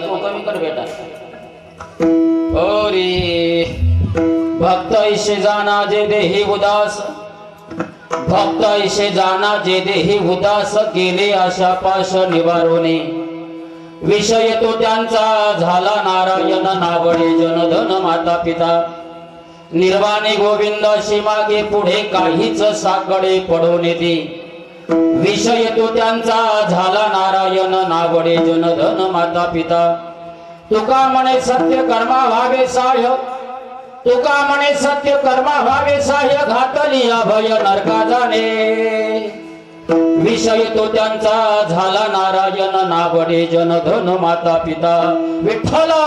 तो कमी कर बेटा ओरी भक्त ऐसे जाना जे देही उदास भक्त ऐसे जाना जे देही उदास केले आशा पाश निवारोने विषय तो त्यांचा झाला नारायण नावडे जनधन माता पिता निर्वाणी गोविंद मागे पुढे काहीच साकडे पडून येते विषय तो त्यांचा झाला नारायण नावडे जनधन माता पिता तुका म्हणे सत्य कर्मा व्हावे सहाय्य तुका म्हणे सत्य कर्मा व्हावे सहाय्य घातली अभय नरका जाणे विषय तो त्यांचा झाला नारायण नावडे जनधन माता पिता विठ्ठला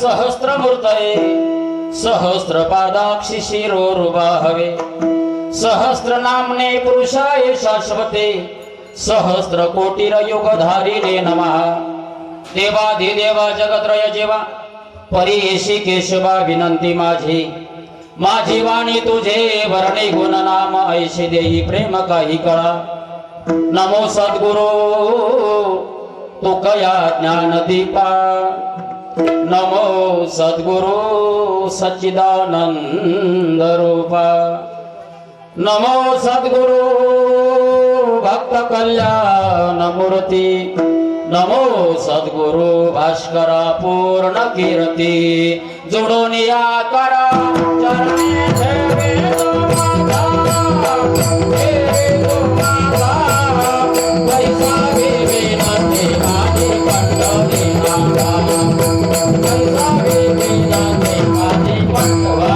सहस्त्रमूर्तये सहस्रपादाक्षि शिरोरुबाहवे सहस्रनाम्ने पुरुषाय शाश्वते सहस्रकोटिरयुगधारिणे नमः देवाधिदेवा जगत्रय जेवा परियेशी केशवा विनंती माझी माझी वाणी तुझे वर्णे गुणनाम ऐशे देई प्रेम काही कळा नमो सद्गुरु तुकया ज्ञानदीपा नमो सद्गुरु सच्चिदानंद रूपा नमो सद्गुरु भक्त कल्याण मूर्ती नमो सद्गुरु भास्करा पूर्ण कीर्ती जोडून या करा चरणी ठेवे तो माझा ठेवे तो माझा पैसा घेवे नंदी माझी पंढरी माता पैसा घेवे नंदी माझी पंढरी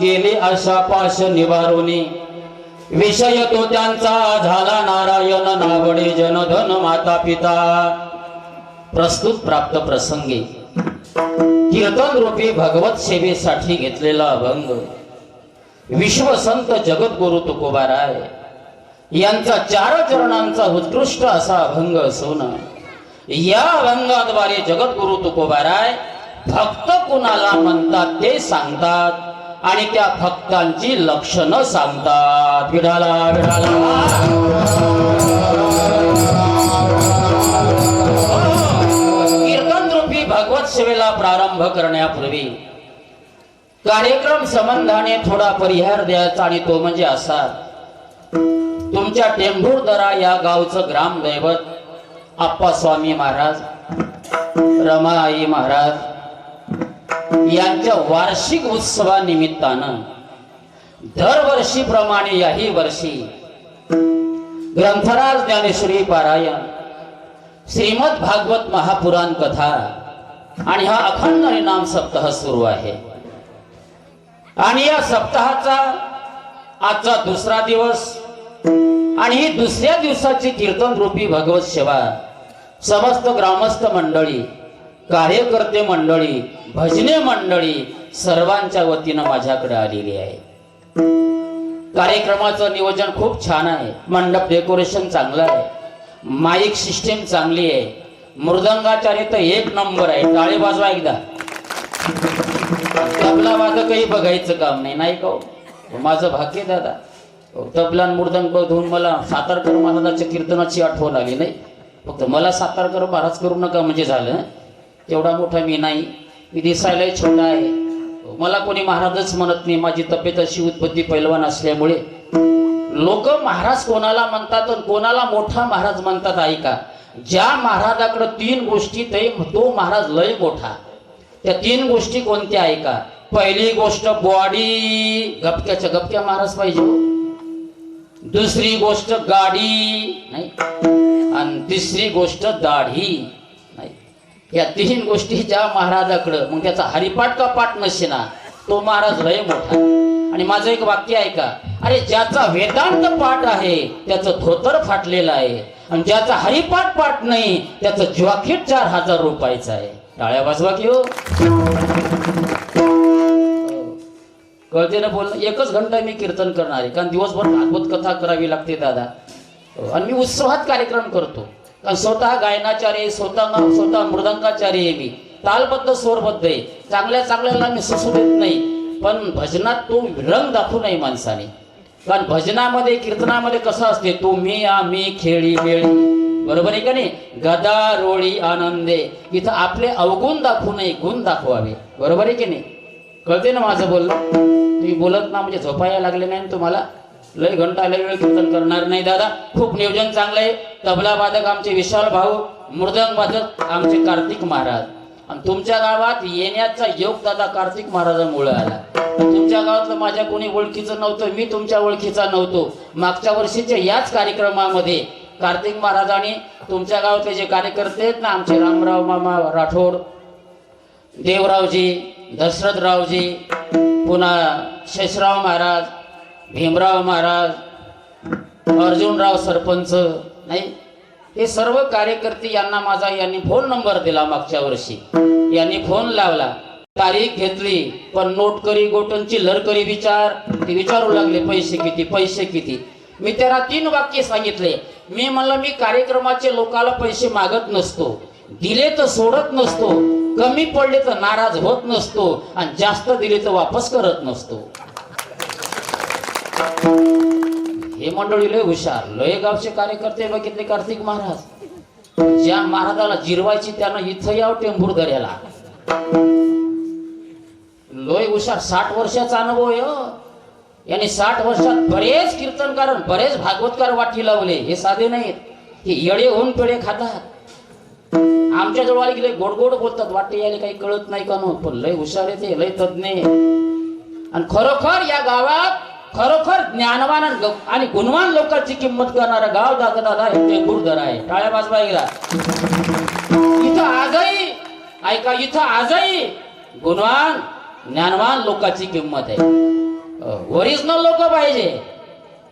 गेले आशा पाश निवारोनी विषय तो त्यांचा झाला नारायण नावडे जनधन माता पिता प्रस्तुत प्राप्त प्रसंगी कीर्तन रूपी भगवत सेवेसाठी घेतलेला अभंग विश्वसंत जगद्गुरु तुकोबाराय यांचा 4 चरणांचा उत्कृष्ट असा अभंग असून या अभंगाद्वारे जगद्गुरु तुकोबाराय भक्त कुणाला म्हणतात ते सांगतात आणि त्या भक्तांची लक्षणं सांगतात विठाला विठाला कीर्तन रूपी भगवत सेवेला प्रारंभ करण्यापूर्वी कार्यक्रम संबंधाने थोडा परिहार द्यायचा आणि तो म्हणजे असा तुमच्या टेंभुर्दरा या गावचं ग्रामदैवत आप्पा स्वामी महाराज रमाई महाराज यांच्या वार्षिक उत्सवानिमित्तानं दरवर्षीप्रमाणे याही वर्षी ग्रंथराज ज्ञानेश्वरी पारायण, श्रीमद भागवत महापुराण कथा आणि हा अखंड हरिनाम सप्ताह सुरू आहे. आणि या सप्ताहाचा आजचा दुसरा दिवस आणि ही दुसऱ्या दिवसाची कीर्तन रूपी भगवत सेवा समस्त ग्रामस्थ मंडळी, कार्यकर्ते मंडळी, भजने मंडळी सर्वांच्या वतीनं माझ्याकडे आलेली आहे. कार्यक्रमाचं नियोजन खूप छान आहे. मंडप डेकोरेशन चांगलं आहे, माईक सिस्टीम चांगली आहे, मृदंगाचार्य तर एक नंबर आहे. टाळे वाजवा एकदा. तबला वादकही बघायचं काम नाही, नाही का? माझं भाग्य दादा. तबला मृदंग बघून मला सातारकर महाराजांच्या कीर्तनाची आठवण आली. नाही फक्त मला सातारकर महाराज करू नका म्हणजे झालं. तेवढा मोठा मी नाही, मी दिसायलाही छोटा आहे. मला कोणी महाराजच म्हणत नाही. माझी तब्येत अशी उत्पत्ती पैलवान असल्यामुळे लोक महाराज कोणाला म्हणतात आणि कोणाला मोठा महाराज म्हणतात. ऐका, ज्या महाराजाकडे 3 गोष्टी तो महाराज लय मोठा. त्या 3 गोष्टी कोणत्या ऐका. पहिली गोष्ट बॉडी, गपक्याच्या गपक्या महाराज पाहिजे. दुसरी गोष्ट गाडी नाही, आणि तिसरी गोष्ट दाढी नाही. या 3 गोष्टी ज्या महाराजाकडं, मग त्याचा हरिपाठ का पाठ नसे ना, तो महाराज लय मोठा. आणि माझं एक वाक्य ऐका, अरे ज्याचा वेदांत पाठ आहे त्याचं धोतर फाटलेलं आहे, आणि ज्याचा हरिपाठ पाठ नाही त्याचं जॉकेट 4000 रुपयाचं आहे. टाळ्या वाजवा की हो. कळते ना बोलणं. 1च घंटा मी कीर्तन करणार आहे, कारण दिवसभर भागवत कथा करावी लागते दादा. आणि मी उत्सवात कार्यक्रम करतो, कारण स्वतः गायनाचार्य, स्वतः मृदंगाचार्य आहे. मी तालबद्ध स्वरबद्ध आहे. चांगल्याला मी सुसू देत नाही, पण भजनात तो रंग दाखवू नाही माणसाने. कारण भजनामध्ये कीर्तनामध्ये कसं असते, तुम्ही आम्ही खेळी मेळी, बरोबर आहे का नाही? गदा रोळी आनंदे. इथं आपले अवगुण दाखवू नये, गुण दाखवावे. बरोबर आहे की नाही? कळते ना माझं बोलणं? तुम्ही बोलत ना म्हणजे झोपायला लागले नाही तुम्हाला. लय घंटा लय वेळ कीर्तन करणार नाही दादा. खूप नियोजन चांगलं आहे. तबला वादक आमचे विशाल भाऊ, मृदंग वादक आमचे कार्तिक महाराज. आणि तुमच्या गावात येण्याचा योग दादा कार्तिक महाराजांमुळे आला. तुमच्या गावातलं माझ्या कोणी ओळखीचं नव्हतं, मी तुमच्या ओळखीचा नव्हतो. मागच्या वर्षीच्या याच कार्यक्रमामध्ये कार्तिक महाराजांनी तुमच्या गावातले जे कार्यकर्ते आहेत ना, आमचे रामराव मामा राठोड, देवरावजी, दशरथरावजी, पुन्हा शेषराव महाराज, भीमराव महाराज, अर्जुनराव सरपंच नाही, हे सर्व कार्यकर्ते यांनी फोन नंबर दिला. मागच्या वर्षी यांनी फोन लावला, तारीख घेतली, पण नोटकरी गोटनची लरकरी ते विचारू लागले पैसे किती. मी त्याला 3 वाक्य सांगितले. मी म्हणलं, मी कार्यक्रमाचे लोकाला पैसे मागत नसतो, दिले तर सोडत नसतो, कमी पडले तर नाराज होत नसतो, आणि जास्त दिले तर वापस करत नसतो. हे मंडळी लय हुशार. लय गावचे कार्यकर्ते बघितले कार्तिक महाराज. ज्या महाराजाला जिरवायची त्यानं इथं याव टेंभूर दर्याला. लय हुशार. 60 वर्षाचा अनुभव आहे. यांनी 60 वर्षात बरेच कीर्तनकार, बरेच भागवतकार वाटी लावले. हे साधे नाहीत, हे येडे होऊन पेढे खातात. आमच्या जवळ गेले गोड गोड बोलतात, वाटे यायला काही कळत नाही का नो, पण लय हुशार आहे ते, लय तज्ञ. आणि खरोखर या गावात खरोखर ज्ञानवान आणि गुणवान लोकांची किंमत करणारा गाव दादा हे टेंभूर आहे. टाळ्या वाजवा एकदा. इथं आजही ऐका, इथं आजही गुणवान ज्ञानवान लोकांची किंमत आहे. ओरिजिनल लोक पाहिजे,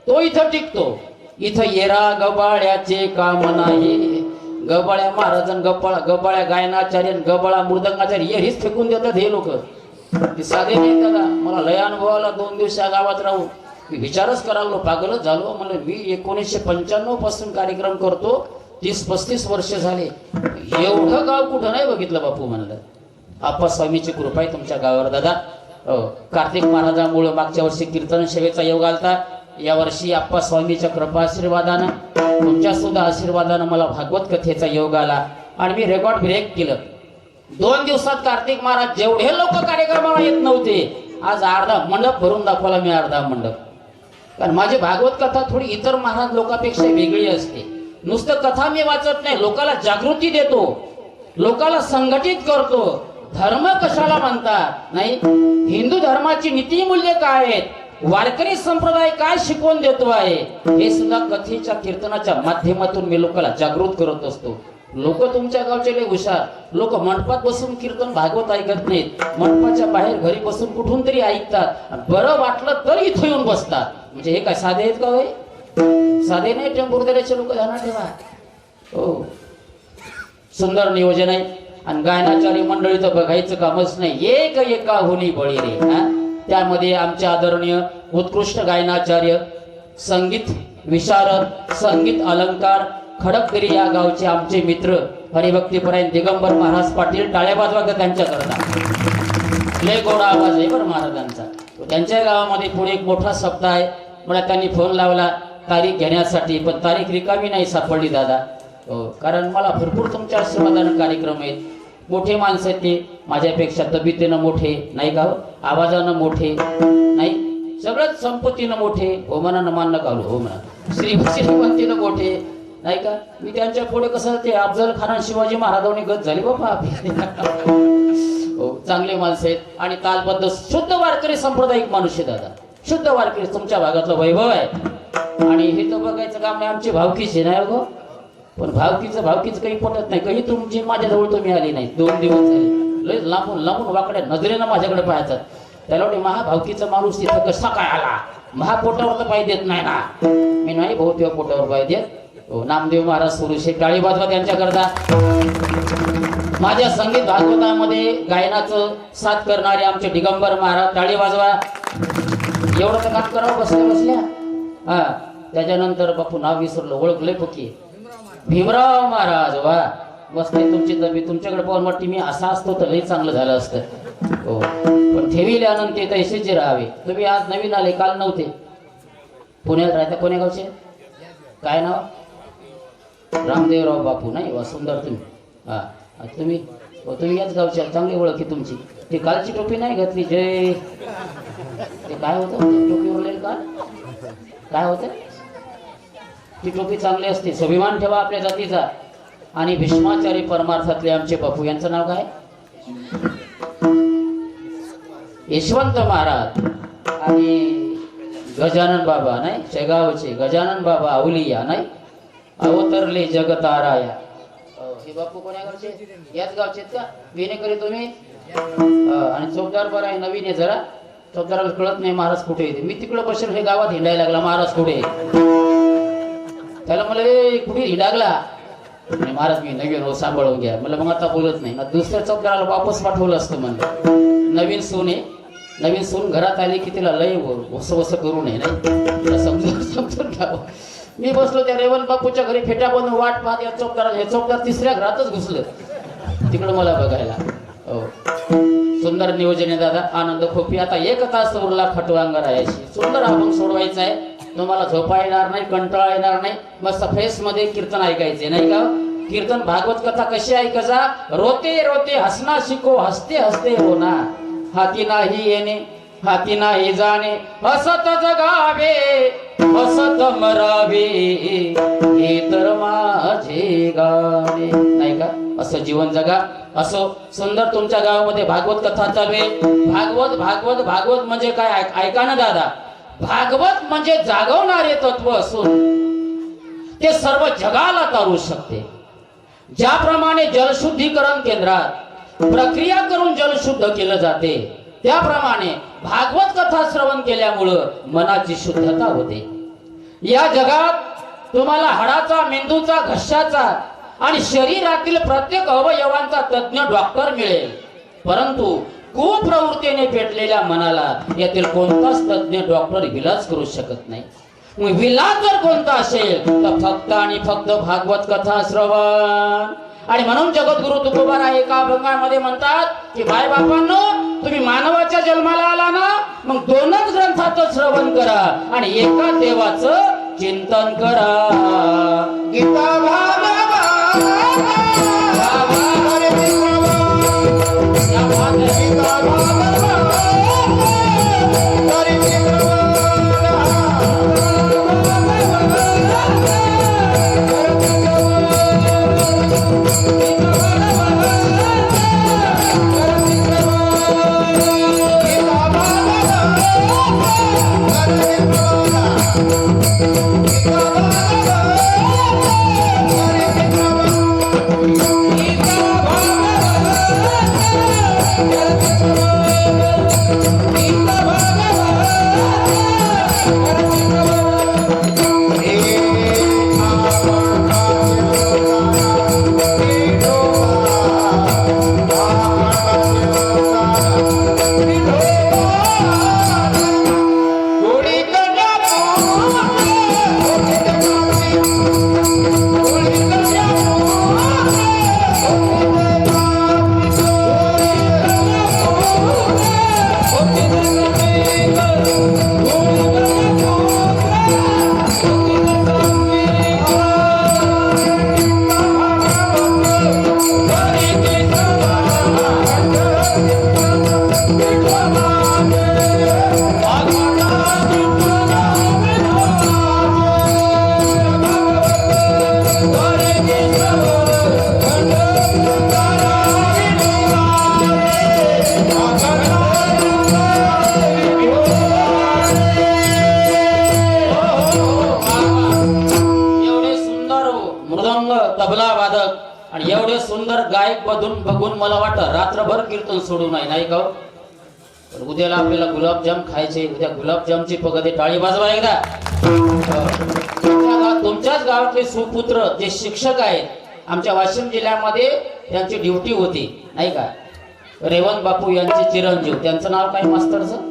तो इथं टिकतो. इथं येरा गबाळ्याचे काम नाही. गबाळ्या महाराजन, गबाळ्या गायनाचार्य, गबाळा मृदंगाचार्य हेच फेकून देतात हे लोक. ते साधे नाही दादा. मला लय अनुभव आला 2 दिवस या गावात राहून. मी विचारच करायला पागलच झालो. मला मी 1995 पासून कार्यक्रम करतो, 30-35 वर्ष झाले. एवढं गाव कुठं नाही बघितलं बापू. म्हणलं आप्पा स्वामीची कृपा आहे तुमच्या गावावर दादा. कार्तिक महाराजांमुळे मागच्या वर्षी कीर्तन सेवेचा योग आलता. या वर्षी आप्पा स्वामीच्या कृपा आशीर्वादानं, तुमच्या सुद्धा आशीर्वादानं मला भागवत कथेचा योग आला. आणि मी रेकॉर्ड ब्रेक केलं. 2 दिवसात कार्तिक महाराज जेवढे लोक कार्यक्रमाला येत नव्हते, आज अर्धा मंडप भरून दाखवला मी. अर्धा मंडप. कारण माझी भागवत कथा थोडी इतर महाराज लोकांपेक्षा वेगळी असते. नुसतं कथा मी वाचत नाही, लोकाला जागृती देतो, लोकाला संघटित करतो. धर्म कशाला म्हणतात नाही, हिंदू धर्माची नीती मूल्य काय आहेत वारकरी संप्रदाय काय शिकवून देतो आहे हे सुद्धा कथेच्या कीर्तनाच्या माध्यमातून मी लोकांना जागृत करत असतो. लोक तुमच्या गावचे लय हुशार लोक मंडपात बसून कीर्तन भागवत ऐकत नाहीत, मंडपाच्या बाहेर घरी बसून कुठून तरी ऐकतात, बरं वाटलं तर इथं येऊन बसतात. म्हणजे हे काय साधे आहेत का होय? साधे नाही. टेंभुर्णीचे लोक ध्यानात ठेवा. हो, सुंदर नियोजन आहे. आणि गायनाचारी मंडळी तर बघायचं कामच नाही, एक एका होनी बळी रे. त्यामध्ये आमचे आदरणीय उत्कृष्ट गायनाचार्य, संगीत विशारद, संगीत अलंकार खडकगिरी या गावचे आमचे मित्र हरिभक्तीपरायण दिगंबर महाराज पाटील. टाळ्या वाजवा त्यांच्या करता. लय गोडा आवाज आहे बरं महाराजांचा. त्यांच्या गावामध्ये पुढे एक मोठा सप्ताह आहे. मला त्यांनी फोन लावला तारीख घेण्यासाठी, पण तारीख रिकामी नाही सापडली दादा. हो, कारण मला भरपूर तुमच्या आशीर्वादानं कार्यक्रम आहेत. मोठे माणसं आहेत ते, माझ्यापेक्षा तब्येतीनं मोठे नाही का, आवाजानं मोठे नाही, सगळंच संपत्तीनं मोठे. हो म्हणा न मान नका हो म्हणा, श्रीमंतीनं मोठे नाही का. मी त्यांच्या पुढे कसं ते अफजल खान शिवाजी महाराजांनी गत झाली बाबा आपली. हो, चांगले माणसं आहेत आणि तालबद्ध शुद्ध वारकरी सांप्रदायिक माणूस आहे दादा. शुद्ध वारकरी तुमच्या भागातलं वैभव आहे. आणि हे तर बघायचं काम नाही, आमची भावकीची नाही गो. पण भावकीचं काही पटत नाही. काही तुमची माझ्याजवळ तुम्ही आली नाही, 2 दिवस झाले. लय लांबून लांबून वाकड्या नजरेनं माझ्याकडे पाहायचं. त्याला वाटे महाभावकीचा माणूस तिथं कसा काय आला, महापोटावर तर पाय देत नाही ना. मी नाही भाऊ तेव्हा पोटावर पाय देत. हो, नामदेव महाराज सुरुशे टाळी वाजवा त्यांच्याकरता. माझ्या संगीत भागवतामध्ये गायनाचं साथ करणारे आमचे दिगंबर महाराज, टाळी वाजवा. एवढं तर काम करावं बसल्या बसल्या. हा, त्याच्यानंतर बापू नाव विसरलो, ओळखले पक्की, भीमराव महाराज. वा, बसते तुमची तब्येत तुमच्याकडे पाहून वाटते मी असा असतो तर लई चांगलं झालं असतं. हो, पण ठेविल्यानंतर ते तैसेच राहावे. तुम्ही आज नवीन आले, काल नव्हते. पुण्यात राहता, कोण्या गावचे, काय नाव, रामदेवराव बापू नाही वा, सुंदर तुम्ही. हा, तुम्ही तुम्ही याच गावच्या, चांगली ओळख आहे तुमची. ती कालची टोपी नाही घातली, जय ते काय होतं टोपीवर का काय होतं, ती टोपी चांगली असते. स्वाभिमान ठेवा आपल्या जातीचा. आणि भीष्माचारी परमार्थातले आमचे बापू, यांचं नाव काय, यशवंत महाराज. आणि गजानन बाबा नाही, शेगावचे गजानन बाबा अवलिया नाही, अवतरले जगताराया. हे बापू कोण्या गावचे, याच गावचे का, विनेकरी तुम्ही. आणि चौकदार बरं आहे, नवीन आहे जरा. चौकदाराला कळत नाही महाराज कुठे येते. मी तिकडं बसेल, हे गावात हिंडायला लागला महाराज कुठे. त्याला मला कुठे हिंडागला. महाराज मी नवीन हो, सांभाळून घ्या. मला मग आता बोलत नाही ना. दुसऱ्या चौकदाराला वापस पाठवलं असतं म्हणलं. नवीन सून आहे, नवीन सून घरात आली की तिला लय वस करू नये नाही, समजून घ्यावं. मी बसलो त्या रेवण बापूच्या घरी, फेटा बनवून वाट पाहत. या चौकदाराला, हे चौकदार तिसऱ्या घरातच घुसलं तिकडं मला बघायला. हो, सुंदर नियोजन आहे दादा. आनंद खोपी. आता 1 तास उरला खटवांग राहायची. सुंदर अभंग सोडवायचा आहे. तुम्हाला झोपा येणार नाही, कंटाळा येणार नाही. मस्त फ्रेश मध्ये कीर्तन ऐकायचे नाही का. कीर्तन भागवत कथा कशी ऐकायचा, रोते रोते हसना शिको, हसते हसते रोना. हाती नाही येणे, हाती नाही जाणे, हसत जगावे, हसत मरावे, हे तर माझे गाणे नाही का. असं जीवन जगा. असो सुंदर तुमच्या गावामध्ये भागवत कथा चालू आहे. भागवत भागवत भागवत म्हणजे काय, ऐका ना दादा. भागवत म्हणजे जागवणारे तत्व असून ते सर्व जगाला तारू शकते. ज्याप्रमाणे जलशुद्धीकरण केंद्रात प्रक्रिया करून जल शुद्ध केलं जाते, त्याप्रमाणे भागवत कथा श्रवण केल्यामुळं मनाची शुद्धता होते. या जगात तुम्हाला हाडाचा, मेंदूचा, घशाचा आणि शरीरातील प्रत्येक अवयवांचा तज्ञ डॉक्टर मिळेल, परंतु कुप्रवृत्तीने पेटलेल्या मनाला यातील कोणताच तज्ञ डॉक्टर इलाज करू शकत नाही. विलाज जर कोणता असेल तर फक्त आणि फक्त भागवत कथा श्रवण. आणि म्हणून जगद्गुरु तुकोबाराय एका अभंगामध्ये म्हणतात की बाय बापांनो, तुम्ही मानवाच्या जन्माला आला ना, मग 2च ग्रंथाचं श्रवण करा आणि एका देवाचं चिंतन करा. गीता Bye. मृदंग तबला वादक आणि एवढे सुंदर गायक बघून मला वाटतं रात्रभर कीर्तन सोडू नाही का हो? पण उद्याला आपल्याला गुलाबजाम खायचे. उद्या गुलाबजामची पगडे टाळी वाजवा एकदा. तुमच्याच गावातले सुपुत्र जे शिक्षक आहेत आमच्या वाशिम जिल्ह्यामध्ये त्यांची ड्युटी होती नाही का. रेवंत बापू यांचे चिरंजीव, त्यांचं नाव काय मास्तरचं?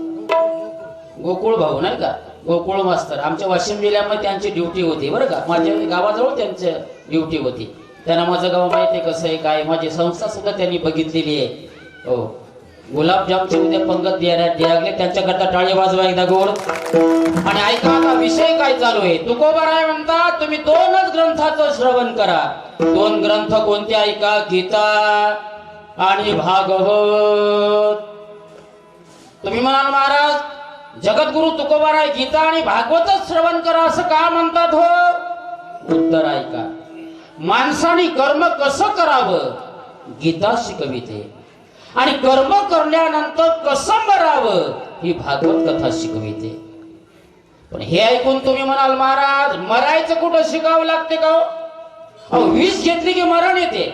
गोकुळ भाऊ नाही का, गोकुळ मास्तर. आमच्या वाशिम जिल्ह्यामध्ये त्यांची ड्युटी होती बरं का. माझ्या गावाजवळ त्यांची ड्युटी होती. त्यांना माझं गाव माहिती आहे कसं आहे काय. माझी संस्था सुद्धा त्यांनी बघितलेली आहे. हो, गुलाबजामचे उद्या पंगत द्यायला लागले. त्यांच्याकरता टाळी वाजवा एकदा गोड. आणि ऐका आता विषय काय चालू आहे. तुकोबाराय म्हणतात तुम्ही 2च ग्रंथाचं श्रवण करा. 2 ग्रंथ कोणते ऐका? गीता आणि भागवत. तुम्ही म्हणाल महाराज जगद्गुरु तुकोबाराय गीता आणि भागवतच श्रवण करा असं का म्हणतात हो? उत्तर ऐका. माणसाने कर्म कसं करावं गीता शिकविते आणि कर्म करल्यानंतर कसं मरावं ही भागवत कथा शिकविते. पण हे ऐकून तुम्ही म्हणाल महाराज मरायचं कुठं शिकावं लागते का? अहो, विष घेतली की मरण येते,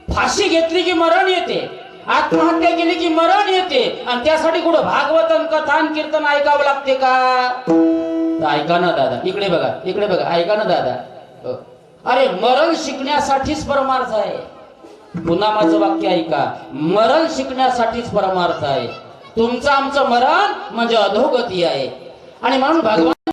फाशी घेतली की मरण येते, आत्महत्या केली की मरण येते आणि त्यासाठी कुठं भागवतन कथान कीर्तन ऐकावं लागते का? तर ऐका ना दादा, इकडे बघा ऐका ना दादा. अरे मरण शिकण्यासाठीच परमार्थ आहे. पुन्हा माझं वाक्य ऐका. मरण शिकण्यासाठीच परमार्थ आहे. तुमचं आमचं मरण म्हणजे अधोगती आहे. आणि म्हणून भगवान